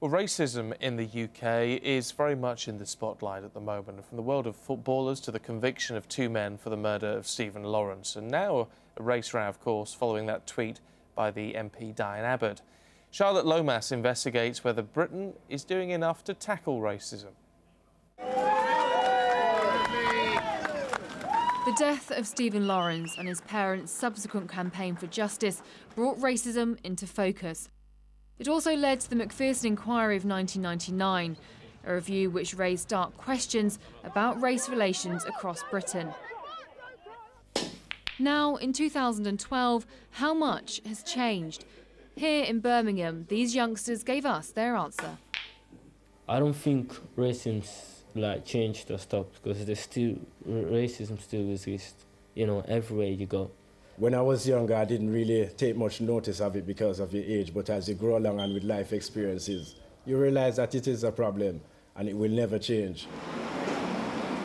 Well, racism in the UK is very much in the spotlight at the moment, from the world of footballers to the conviction of two men for the murder of Stephen Lawrence, and now a race row, of course, following that tweet by the MP Diane Abbott. Charlotte Lomas investigates whether Britain is doing enough to tackle racism. The death of Stephen Lawrence and his parents' subsequent campaign for justice brought racism into focus. It also led to the Macpherson inquiry of 1999, a review which raised dark questions about race relations across Britain. Now, in 2012, how much has changed? Here in Birmingham, these youngsters gave us their answer. I don't think racism's changed or stopped, because racism still exists, everywhere you go. When I was younger, I didn't really take much notice of it because of your age, but as you grow along and with life experiences, you realize that it is a problem and it will never change.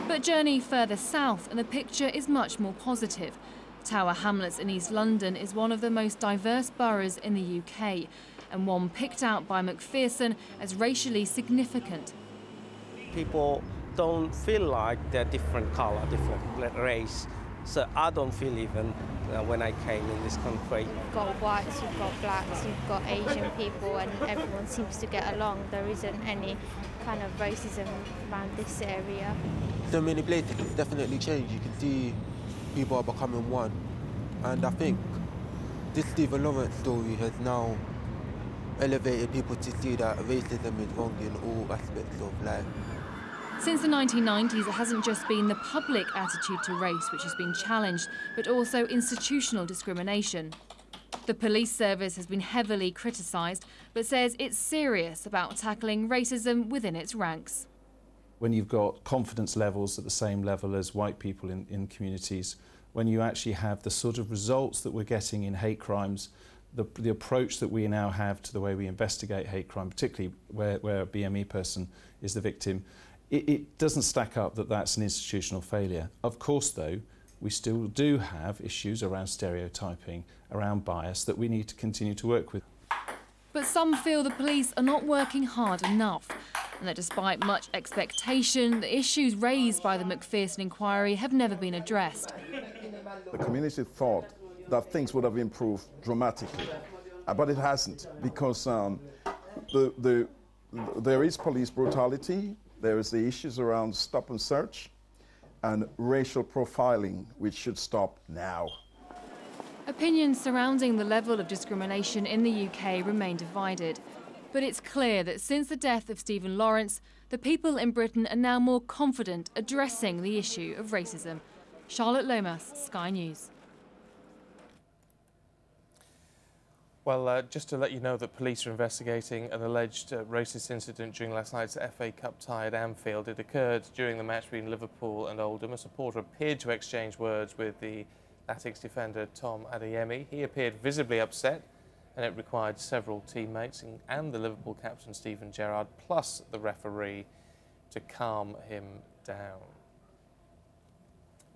But journey further south and the picture is much more positive. Tower Hamlets in East London is one of the most diverse boroughs in the UK, and one picked out by Macpherson as racially significant. People don't feel like they're different colour, different race. So I don't feel even when I came in this country. You've got whites, you've got blacks, you've got Asian people, and everyone seems to get along. There isn't any kind of racism around this area. So many places it's definitely changed. You can see people are becoming one. And I think this Stephen Lawrence story has now elevated people to see that racism is wrong in all aspects of life. Since the 1990s, it hasn't just been the public attitude to race which has been challenged, but also institutional discrimination. The police service has been heavily criticised, but says it's serious about tackling racism within its ranks. When you've got confidence levels at the same level as white people in communities, when you actually have the sort of results that we're getting in hate crimes, the approach that we now have to the way we investigate hate crime, particularly where a BME person is the victim, it doesn't stack up that that's an institutional failure. Of course, though, we still do have issues around stereotyping, around bias that we need to continue to work with. But some feel the police are not working hard enough, and that despite much expectation, the issues raised by the Macpherson inquiry have never been addressed. The community thought that things would have improved dramatically, but it hasn't, because there is police brutality. There is the issues around stop and search and racial profiling, which should stop now. Opinions surrounding the level of discrimination in the UK remain divided. But it's clear that since the death of Stephen Lawrence, the people in Britain are now more confident addressing the issue of racism. Charlotte Lomas, Sky News. Well, just to let you know that police are investigating an alleged racist incident during last night's FA Cup tie at Anfield. It occurred during the match between Liverpool and Oldham. A supporter appeared to exchange words with the Latics defender Tom Adeyemi. He appeared visibly upset, and it required several teammates and the Liverpool captain Steven Gerrard, plus the referee, to calm him down.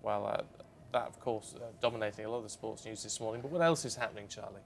Well, that, of course, dominating a lot of the sports news this morning. But what else is happening, Charlie?